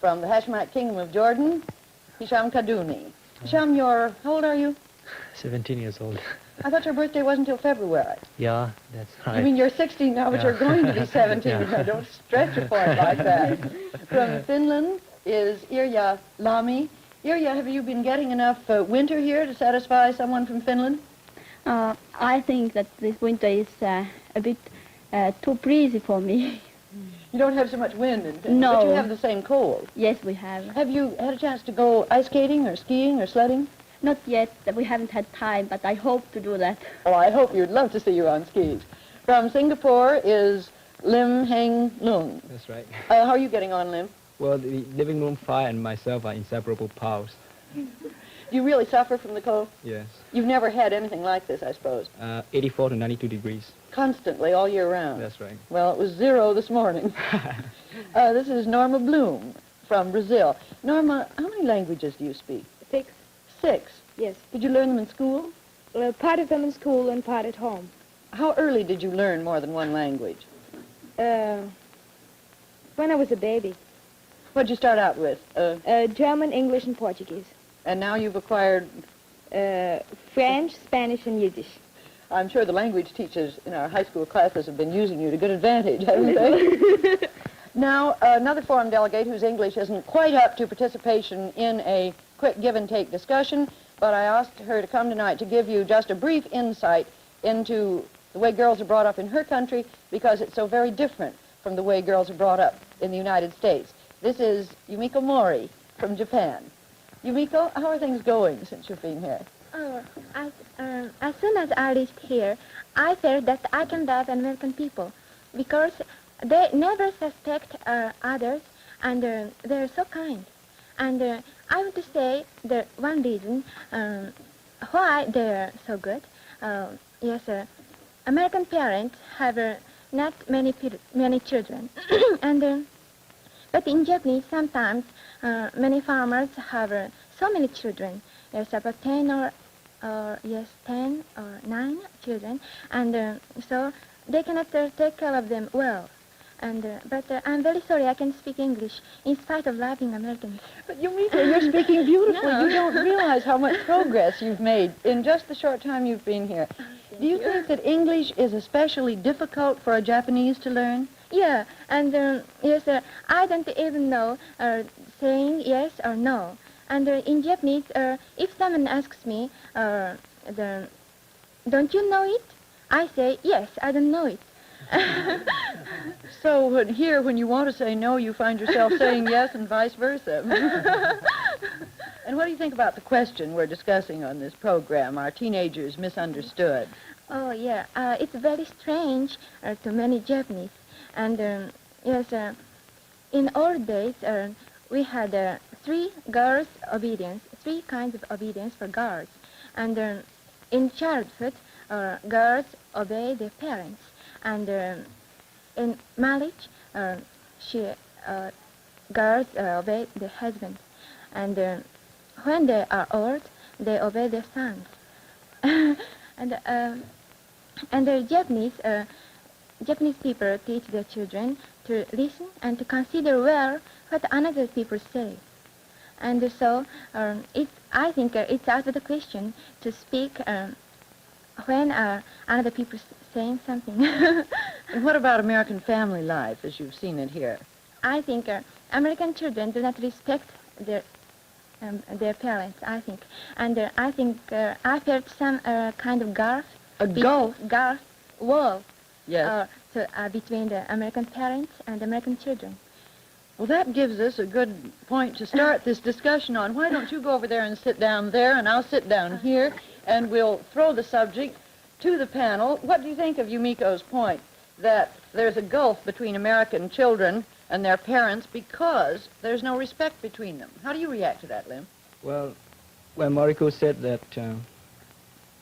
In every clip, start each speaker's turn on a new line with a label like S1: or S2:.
S1: from the Hashemite Kingdom of Jordan, Hisham Kaduni. Hisham, how old are you?
S2: 17 years old.
S1: I thought your birthday wasn't until February.
S2: Yeah, that's right.
S1: You mean you're 16 now, but you're going to be 17.
S2: Yeah.
S1: Don't stretch a point like that. From Finland is Irja Lami. Irja, have you been getting enough winter here to satisfy someone from Finland?
S3: I think that this winter is a bit too breezy for me.
S1: You don't have so much wind in Finland,
S3: No.
S1: but you have the same cold.
S3: Yes, we have.
S1: Have you had a chance to go ice skating or skiing or sledding?
S3: Not yet. We haven't had time, but I hope to do that.
S1: Oh, I hope you'd love to see you on skis. From Singapore is Lim Heng Lung.
S2: That's right.
S1: How are you getting on, Lim?
S2: Well, the living room fire and myself are inseparable pals.
S1: Do you really suffer from the cold?
S2: Yes.
S1: You've never had anything like this, I suppose.
S2: 84 to 92 degrees.
S1: Constantly, all year round.
S2: That's right.
S1: Well, it was 0 this morning. This is Norma Bloom from Brazil. Norma, how many languages do you speak?
S4: 6.
S1: 6.
S4: Yes.
S1: Did you learn them in school?
S4: Part of them in school and part at home.
S1: How early did you learn more than one language?
S4: When I was a baby.
S1: What'd you start out with?
S4: German, English, and Portuguese.
S1: And now you've acquired...
S4: French, Spanish, and Yiddish.
S1: I'm sure the language teachers in our high school classes have been using you to good advantage, haven't they? Now, another forum delegate whose English isn't quite up to participation in a quick give-and-take discussion, but I asked her to come tonight to give you just a brief insight into the way girls are brought up in her country, because it's so very different from the way girls are brought up in the United States. This is Yumiko Mori from Japan. Yumiko, how are things going since you've been here?
S5: As soon as I reached here, I felt that I can love American people because they never suspect others, and they're so kind. And I want to say the one reason why they're so good. Yes, American parents have not many children, and but in Japanese sometimes many farmers have so many children. Yes, about 10 or 10 or 9 children, and so they cannot take care of them well. And but I'm very sorry I can speak English in spite of loving Americans.
S1: But Yumiko, you're speaking beautifully.
S5: No.
S1: You don't realize how much progress you've made in just the short time you've been here. Do you think that English is especially difficult for a Japanese to learn?
S5: Yeah, and yes, I don't even know saying yes or no. And in Japanese, if someone asks me, don't you know it? I say, yes, I don't know it.
S1: So here, when you want to say no, you find yourself saying yes and vice versa. And what do you think about the question we're discussing on this program, Are Teenagers Misunderstood?
S5: Oh, yeah, it's very strange to many Japanese. And yes, in old days, we had 3 girls' obedience, 3 kinds of obedience for girls. And in childhood, girls obey their parents. And in marriage, girls obey their husband. And when they are old, they obey their sons. And the Japanese people teach their children to listen and to consider well what another people say. And so I think it's out of the question to speak when another people saying something.
S1: And what about American family life as you've seen it here?
S5: I think American children do not respect their parents, I think. And I think I felt some kind of gulf.
S1: A gulf?
S5: Gulf, wall.
S1: Yes.
S5: Between the American parents and American children.
S1: Well, that gives us a good point to start this discussion on. Why don't you go over there and sit down there, and I'll sit down here, and we'll throw the subject to the panel. What do you think of Yumiko's point that there's a gulf between American children and their parents because there's no respect between them? How do you react to that, Lim?
S2: Well, when Mariko said that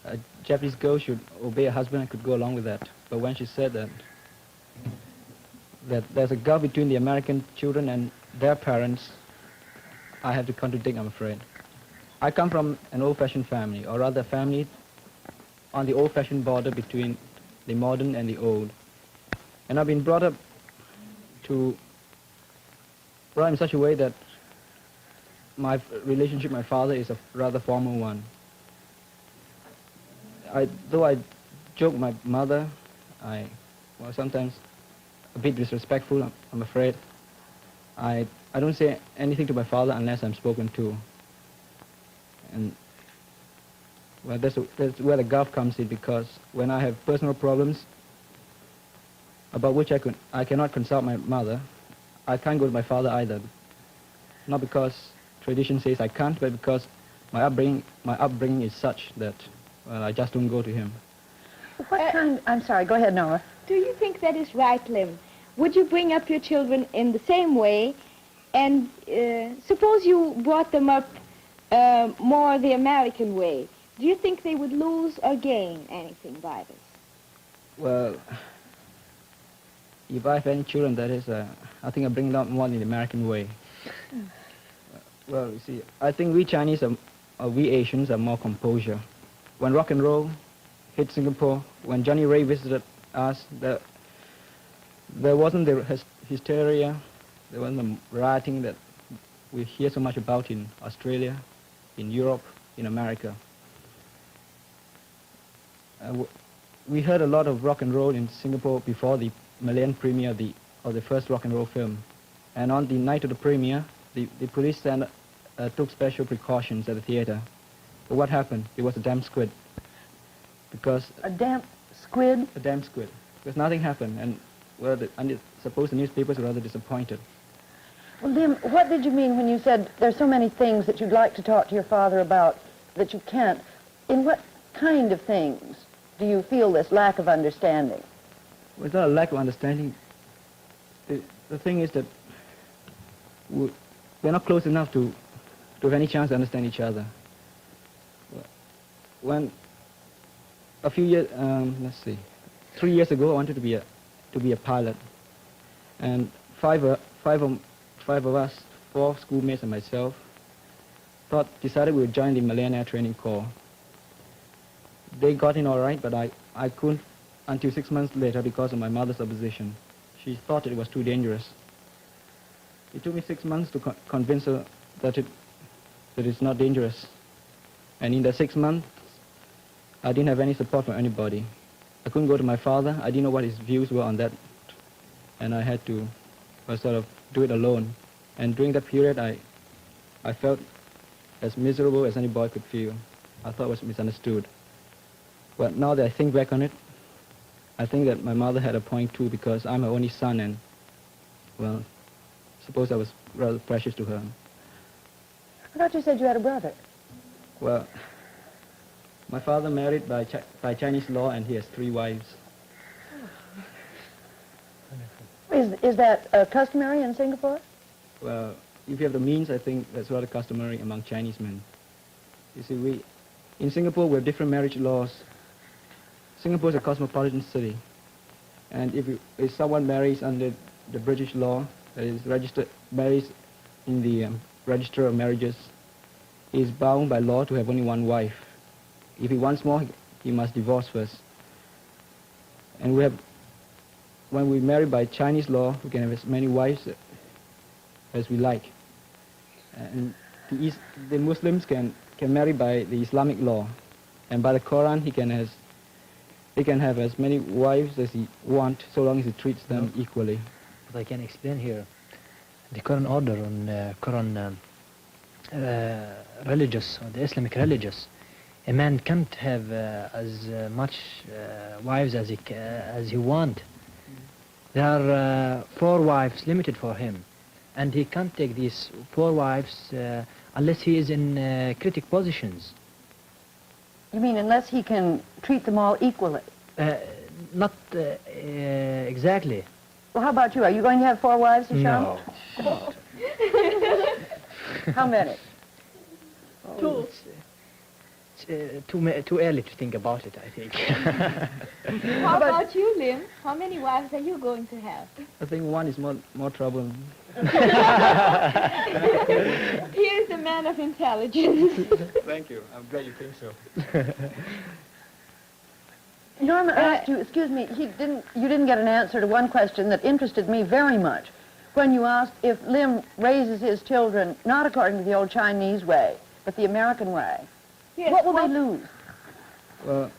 S2: a Japanese girl should obey her husband, I could go along with that. But when she said that there's a gulf between the American children and their parents, I have to contradict, I'm afraid. I come from an old-fashioned family, or rather a family on the old-fashioned border between the modern and the old. And I've been brought up in such a way that my relationship with my father is a rather formal one. Though I joke my mother, sometimes a bit disrespectful, I'm afraid. I don't say anything to my father unless I'm spoken to. And well, that's where the gulf comes in, because when I have personal problems about which I cannot consult my mother, I can't go to my father either. Not because tradition says I can't, but because my upbringing is such that, well, I just don't go to him.
S1: I'm sorry, go ahead, Noah.
S4: Do you think that is right, Lim? Would you bring up your children in the same way? And suppose you brought them up more the American way. Do you think they would lose or gain anything by this?
S2: Well, if I have any children, that is, I think I bring them up more in the American way. Well, you see, I think we Chinese or we Asians are more composure. When rock and roll hit Singapore, when Johnny Ray visited us, there wasn't the hysteria, there wasn't the rioting that we hear so much about in Australia, in Europe, in America. We heard a lot of rock and roll in Singapore before the Malayan premiere of the first rock and roll film. And on the night of the premiere, the police took special precautions at the theater. But what happened? It was a damn squid. Because
S1: A damp squid?
S2: a damn squid. Because nothing happened, and well, I suppose the newspapers were rather disappointed.
S1: Well, Lim, what did you mean when you said there's so many things that you'd like to talk to your father about that you can't? In what kind of things do you feel this lack of understanding?
S2: Well, it's not a lack of understanding. The thing is that we're not close enough to have any chance to understand each other. When a few years, 3 years ago, I wanted to be a pilot, and five of us, 4 schoolmates and myself, decided we would join the Malayan Air Training Corps. They got in all right, but I couldn't until 6 months later because of my mother's opposition. She thought it was too dangerous. It took me 6 months to convince her that it's not dangerous. And in the 6 months, I didn't have any support from anybody. I couldn't go to my father. I didn't know what his views were on that. And I had to sort of do it alone. And during that period, I felt as miserable as any boy could feel. I thought I was misunderstood. But now that I think back on it, I think that my mother had a point too, because I'm her only son, and, well, suppose I was rather precious to her.
S1: I thought you said you had a brother.
S2: Well, my father married by Chinese law, and he has 3 wives.
S1: Is that customary in Singapore?
S2: Well, if you have the means, I think that's rather customary among Chinese men. You see, in Singapore, we have different marriage laws. Singapore is a cosmopolitan city, and if someone marries under the British law, that is marries in the Register of Marriages, he is bound by law to have only 1 wife. If he wants more, he must divorce first. And when we marry by Chinese law, we can have as many wives as we like. And the Muslims can marry by the Islamic law, and by the Quran, he can have as many wives as he wants, so long as he treats them equally.
S6: But I can explain here. The current order on Quran religious, or the Islamic religious, a man can't have as much wives as he want. There are 4 wives limited for him, and he can't take these 4 wives unless he is in critical positions.
S1: You mean unless he can treat them all equally?
S6: Not exactly.
S1: Well, how about you? Are you going to have 4 wives, Hisham?
S6: No.
S1: How many?
S6: 2. It's too early to think about it, I think.
S4: How about you, Lim? How many wives are you going to have?
S2: I think 1 is more trouble.
S4: Here's a man of intelligence.
S2: Thank you. I'm glad you think so.
S1: Norma asked you, excuse me, you didn't get an answer to one question that interested me very much. when you asked if Lim raises his children not according to the old Chinese way, but the American way,
S4: Yes,
S1: what will they lose?
S2: Well,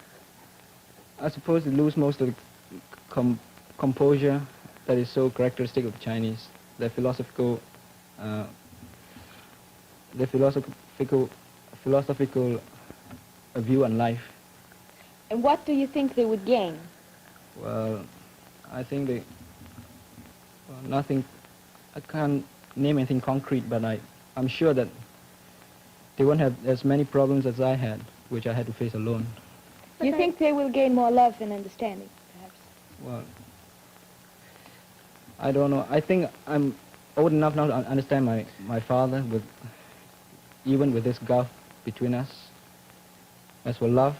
S2: I suppose they lose most of the composure that is so characteristic of the Chinese, their philosophical view on life.
S4: And what do you think they would gain?
S2: Well, I think they, well, nothing, I can't name anything concrete, but I'm sure that they won't have as many problems as I had, which I had to face alone.
S4: You think they will gain more love and understanding, perhaps?
S2: Well, I don't know. I think I'm old enough now to understand my father, even with this gulf between us. As for love,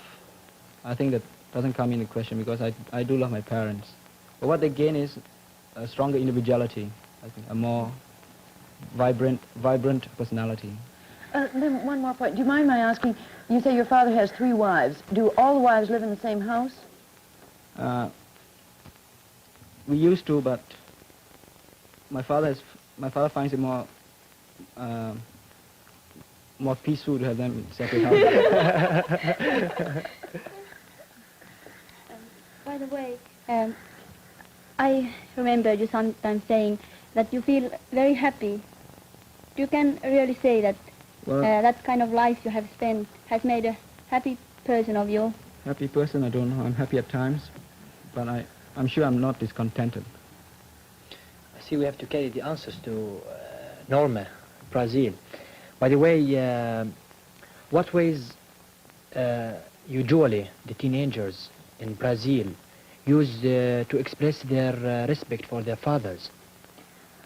S2: I think that doesn't come into question because I do love my parents. But what they gain is a stronger individuality, I think, a more vibrant personality.
S1: Lim, one more point. Do you mind my asking, you say your father has 3 wives. Do all the wives live in the same house?
S2: We used to, but my father finds it more peaceful to have them in separate houses.
S3: By the way, I remember you sometimes saying that you feel very happy. You can really say that that kind of life you have spent has made a happy person of you.
S2: Happy person, I don't know. I'm happy at times, but I'm sure I'm not discontented.
S6: I see we have to carry the answers to Norma, Brazil. By the way, what ways usually the teenagers in Brazil use to express their respect for their fathers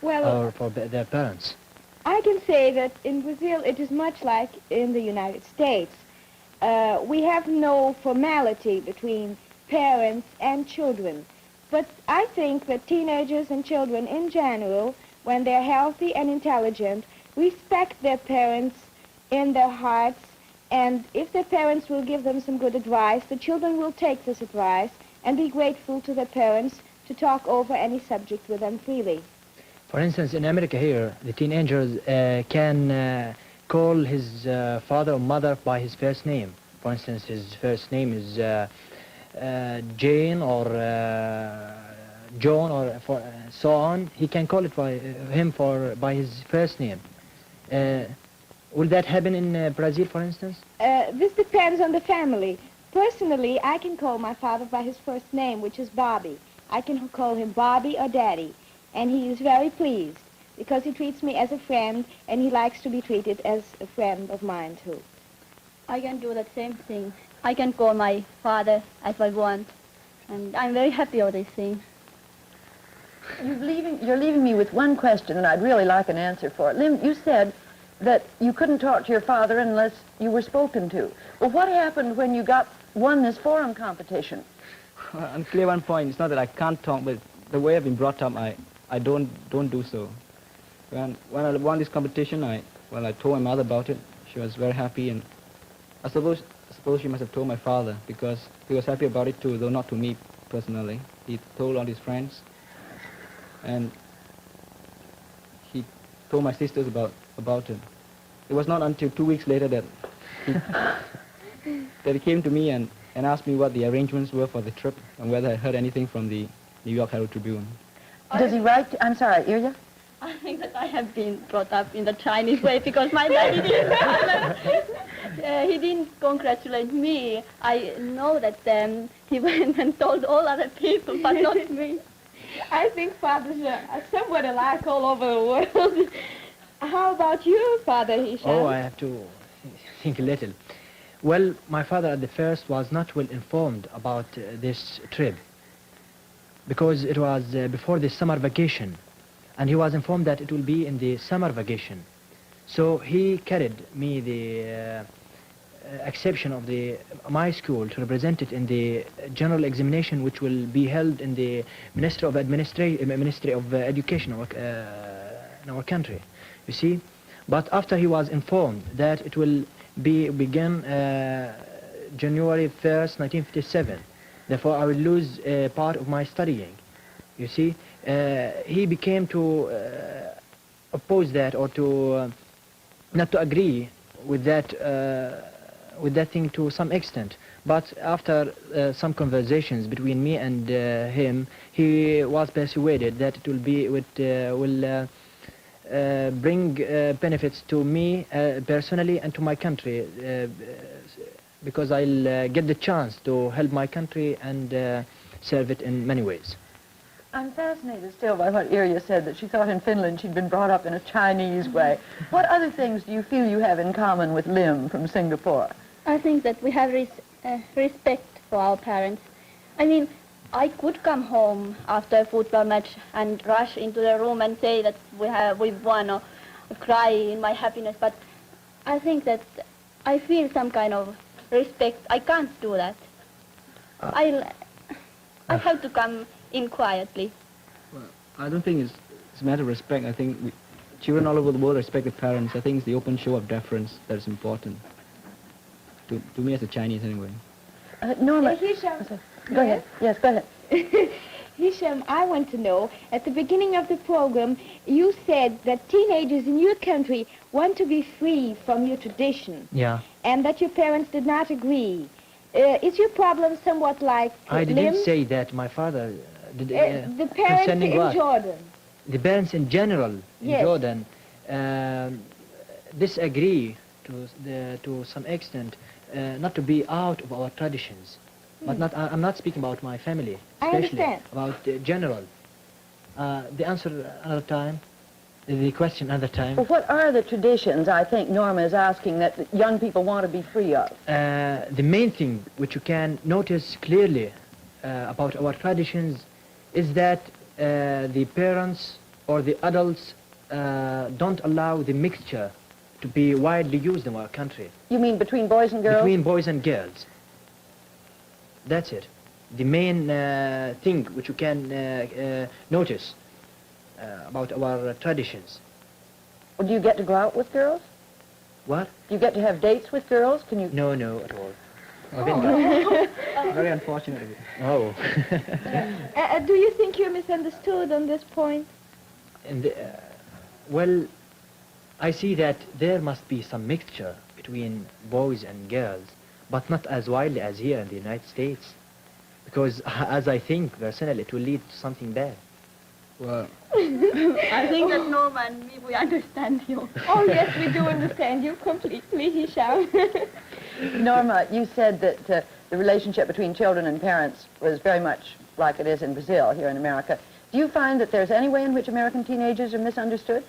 S6: or for their parents?
S4: I can say that in Brazil it is much like in the United States. We have no formality between parents and children. But I think that teenagers and children in general, when they're healthy and intelligent, respect their parents in their hearts, and if their parents will give them some good advice, the children will take this advice and be grateful to their parents to talk over any subject with them freely.
S6: For instance, in America here, the teenagers can call his father or mother by his first name. For instance, his first name is Jane or John or so on. He can call it by his first name. Will that happen in Brazil, for instance?
S4: This depends on the family. Personally, I can call my father by his first name, which is Bobby. I can call him Bobby or Daddy, and he is very pleased because he treats me as a friend, and he likes to be treated as a friend of mine, too.
S3: I can do the same thing. I can call my father as I want, and I'm very happy of this thing.
S1: You're leaving me with one question, and I'd really like an answer for it. Lim, you said that you couldn't talk to your father unless you were spoken to. Well, what happened when you won this forum competition?
S2: Unclear one point. It's not that I can't talk, but the way I've been brought up, I don't do so. When I won this competition, I told my mother about it. She was very happy, and I suppose she must have told my father because he was happy about it too, though not to me personally. He told all his friends, and he told my sisters about it. It was not until 2 weeks later that he came to me and asked me what the arrangements were for the trip and whether I heard anything from the New York Herald Tribune.
S1: Does he write? I'm sorry, Ilya?
S3: I think that I have been brought up in the Chinese way because my daddy he didn't congratulate me. I know that he went and told all other people, but not me.
S4: I think fathers are somewhat alike all over the world. How about you, Father Hisham?
S6: Oh, I have to think a little. Well, my father at the first was not well informed about this trip because it was before the summer vacation, and he was informed that it will be in the summer vacation. So he carried me the exception of my school to represent it in the general examination, which will be held in the Ministry of Education in our country. You see, but after he was informed that it will begin January 1st, 1957, therefore I will lose part of my studying. You see, he became to oppose that or to not to agree with that thing to some extent. But after some conversations between me and him, he was persuaded that it will bring benefits to me personally and to my country, because I'll get the chance to help my country and serve it in many ways.
S1: I'm fascinated still by what Irja said, that she thought in Finland she'd been brought up in a Chinese way. What other things do you feel you have in common with Lim from Singapore?
S3: I think that we have respect for our parents. I mean, I could come home after a football match and rush into the room and say that we've won, or cry in my happiness, but I think that I feel some kind of respect. I can't do that. I have to come in quietly.
S2: Well, I don't think it's a matter of respect. I think children all over the world respect their parents. I think it's the open show of deference that is important. To me as a Chinese anyway.
S1: Norma,
S4: Hisham,
S1: go ahead. Yes, go ahead.
S4: Hisham, I want to know, at the beginning of the program, you said that teenagers in your country want to be free from your tradition.
S6: Yeah.
S4: And that your parents did not agree. Is your problem somewhat like
S6: I didn't
S4: Lim's?
S6: say that. My father did.
S4: The parents
S6: concerning
S4: in
S6: what?
S4: Jordan.
S6: The parents in general in
S4: Yes.
S6: Jordan disagree to some extent, not to be out of our traditions. But I'm not speaking about my family,
S4: I
S6: especially
S4: understand.
S6: about general. The answer another time. The question another time.
S1: Well, what are the traditions, I think Norma is asking, that young people want to be free of?
S6: The main thing which you can notice clearly about our traditions is that the parents or the adults don't allow the mixture to be widely used in our country.
S1: You mean between boys and girls?
S6: Between boys and girls. That's it. The main thing which you can notice about our traditions.
S1: Well, do you get to go out with girls?
S6: What?
S1: Do you get to have dates with girls? Can you?
S6: No, no, at all.
S2: Very unfortunate of you.
S6: Oh.
S4: Do you think you're misunderstood on this point?
S6: And, well, I see that there must be some mixture between boys and girls, but not as widely as here in the United States. Because, as I think, personally, it will lead to something bad.
S2: Well,
S3: I think that Norma and me, we understand you.
S4: Oh, yes, we do understand you completely, Hisham.
S1: Norma, you said that the relationship between children and parents was very much like it is in Brazil, here in America. Do you find that there's any way in which American teenagers are misunderstood?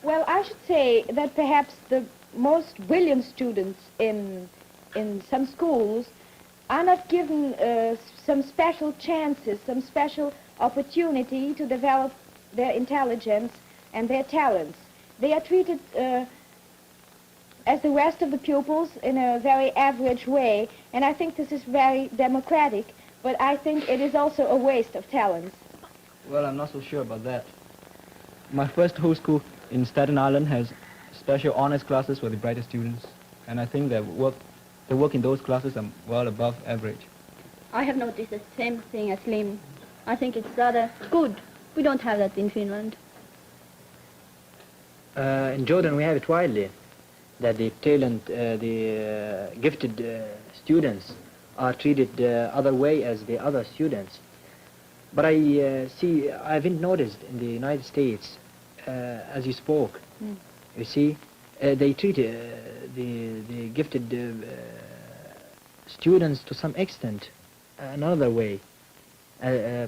S4: Well, I should say that perhaps the most brilliant students in some schools are not given some special chances, some special opportunity to develop their intelligence and their talents. They are treated as the rest of the pupils in a very average way, and I think this is very democratic, but I think it is also a waste of talents.
S2: well, I'm not so sure about that. My first whole school in Staten Island has special honors classes for the brightest students, and I think the work in those classes are well above average.
S3: I have noticed the same thing as Lim. I think it's rather good. We don't have that in Finland.
S6: In Jordan, we have it widely, that the gifted students are treated the other way as the other students. But I haven't noticed in the United States, as you spoke, you see, they treat the gifted students to some extent another way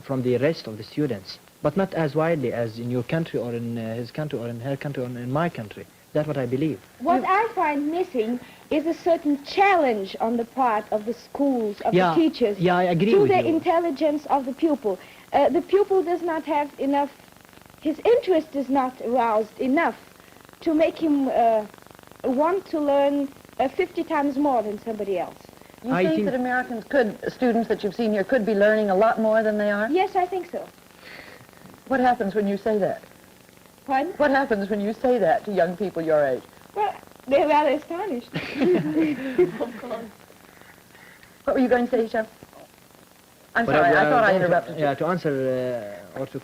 S6: from the rest of the students, but not as widely as in your country or in his country or in her country or in my country. That's what I believe.
S4: What I find missing is a certain challenge on the part of the schools, of the teachers,
S6: Yeah, I agree
S4: to
S6: with
S4: the
S6: you.
S4: intelligence of the pupil. The pupil does not have enough, his interest is not aroused enough to make him want to learn 50 times more than somebody else.
S1: You
S6: I
S1: think
S6: think-
S1: that Americans students that you've seen here could be learning a lot more than they are?
S4: Yes, I think so.
S1: What happens when you say that?
S4: Pardon?
S1: What happens when you say that to young people your age?
S4: Well, they're rather astonished.
S1: What were you going to say, Hisham? I'm
S6: But
S1: sorry, I thought I
S6: going to-
S1: interrupted you.
S6: Yeah, to answer or to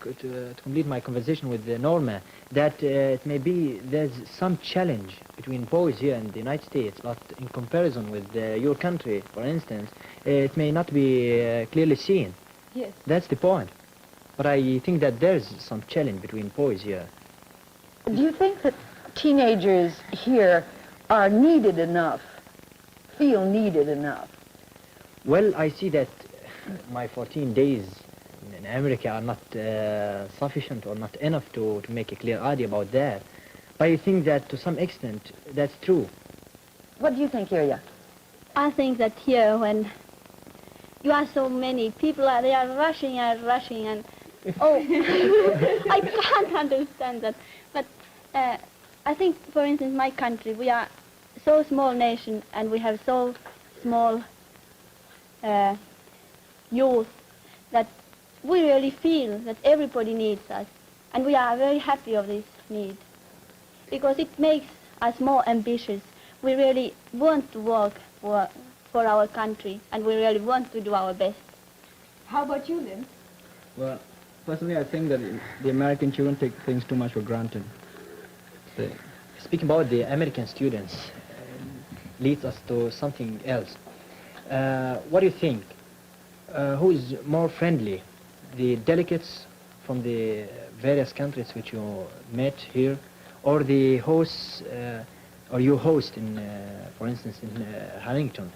S6: complete my conversation with Norma, that it may be there's some challenge between boys here in the United States, but in comparison with your country, for instance, it may not be clearly seen.
S4: Yes.
S6: That's the point. But I think that there's some challenge between boys here.
S1: Do you think that teenagers here are needed enough, feel needed enough?
S6: Well, I see that my 14 days in America are not sufficient or not enough to make a clear idea about that. But I think that to some extent that's true.
S1: What do you think, Ilya?
S3: I think that here, when you are so many people, they are rushing and rushing, and oh, I can't understand that. But I think, for instance, my country, we are so small nation, and we have so small youth that we really feel that everybody needs us, and we are very happy of this need because it makes us more ambitious. We really want to work for our country, and we really want to do our best.
S4: How about you, Lynn?
S2: Well, personally, I think that the American children take things too much for granted.
S6: Speaking about the American students leads us to something else. What do you think? Who is more friendly? The delegates from the various countries which you met here, or the hosts, or you host in, for instance, in Harrington?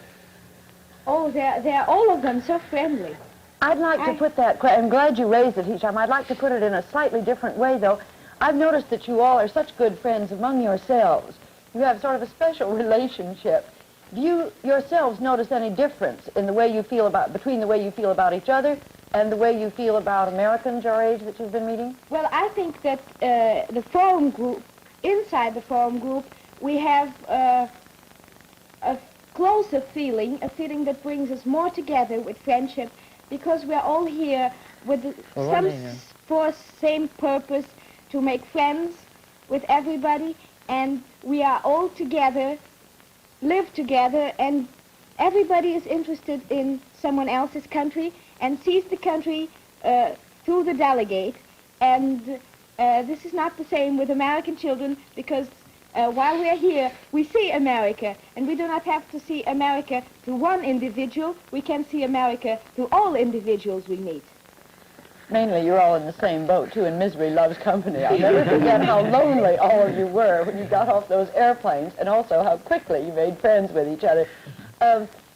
S4: Oh, they're all of them so friendly.
S1: I'd like to put that, I'm glad you raised it, Hisham. I'd like to put it in a slightly different way, though. I've noticed that you all are such good friends among yourselves. You have sort of a special relationship. Do you yourselves notice any difference in the way you feel between the way you feel about each other and the way you feel about Americans your age that you've been meeting?
S4: Well, I think that the forum group, inside the forum group, we have a closer feeling, a feeling that brings us more together with friendship, because we're all here with for same purpose, to make friends with everybody, and we are all together, live together, and everybody is interested in someone else's country and sees the country through the delegate. And this is not the same with American children, because while we're here, we see America, and we do not have to see America through one individual. We can see America through all individuals we meet.
S1: Mainly, you're all in the same boat, too, and misery loves company. I'll never forget how lonely all of you were when you got off those airplanes, and also how quickly you made friends with each other.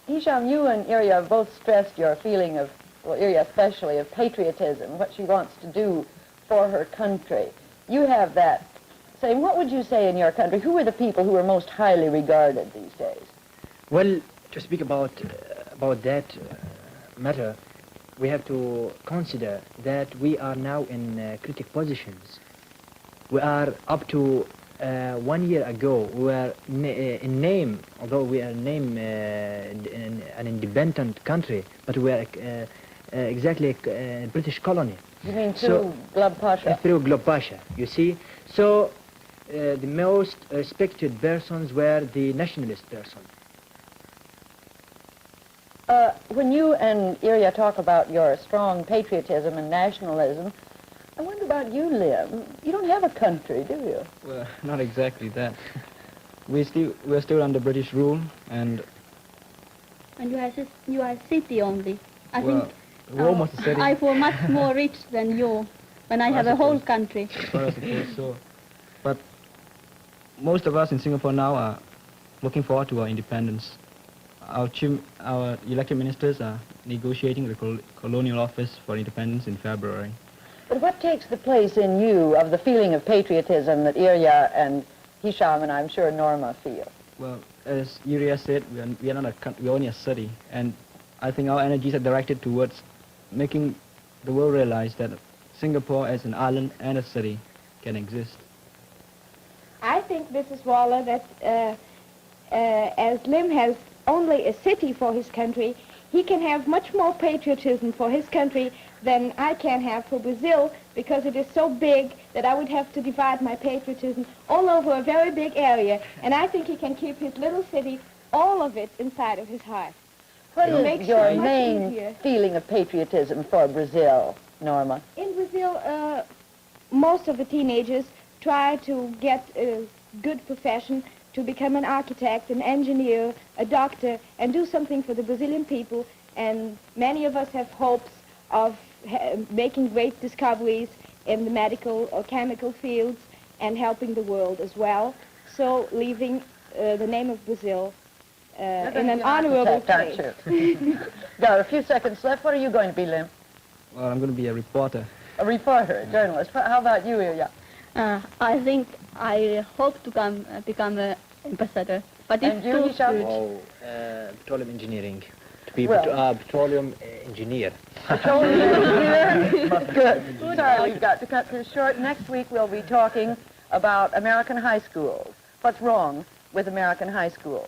S1: Hisham, you and Irya have both stressed your feeling of, well, Irya especially, of patriotism, what she wants to do for her country. You have that same. What would you say in your country? Who are the people who are most highly regarded these days?
S6: Well, to speak about that matter, we have to consider that we are now in critical positions. We are up to 1 year ago, we were in name, although we are named an independent country, but we are exactly a British colony.
S1: You mean through Glub Pasha?
S6: Through Glub Pasha, you see. So the most respected persons were the nationalist person.
S1: When you and Irya talk about your strong patriotism and nationalism, I wonder about you, Lim. You don't have a country, do you?
S2: Well, not exactly that. We're still under British rule, and
S3: you are a city only. I
S2: well,
S3: think
S2: we're almost a city.
S3: I feel much more rich than you when I have a whole country.
S2: Well, I suppose so. But most of us in Singapore now are looking forward to our independence. Our elected ministers are negotiating the colonial office for independence in February.
S1: But what takes the place in you of the feeling of patriotism that Irya and Hisham and I'm sure Norma feel?
S2: Well, as Irya said, we are not a country, we're only a city, and I think our energies are directed towards making the world realize that Singapore as an island and a city can exist.
S4: I think, Mrs. Waller, that as Lim has only a city for his country, he can have much more patriotism for his country than I can have for Brazil, because it is so big that I would have to divide my patriotism all over a very big area, and I think he can keep his little city, all of it, inside of his heart.
S1: What
S4: It
S1: is
S4: makes
S1: your
S4: it much
S1: main
S4: easier.
S1: feeling of patriotism for Brazil, Norma?
S4: In Brazil, most of the teenagers try to get a good profession, to become an architect, an engineer, a doctor, and do something for the Brazilian people. And many of us have hopes of making great discoveries in the medical or chemical fields and helping the world as well. So leaving the name of Brazil in an honorable place.
S1: Got a few seconds left. What are you going to be, Lim?
S2: Well, I'm going to be a reporter.
S1: A reporter, a journalist. How about you, Ilya?
S3: I think I hope to become an ambassador. But
S1: And you, Hisham?
S6: Oh, petroleum engineering. To be
S1: Well-
S6: petroleum engineer.
S1: Petroleum engineer? Good. Sorry, we've got to cut this short. Next week we'll be talking about American high schools. What's wrong with American high schools?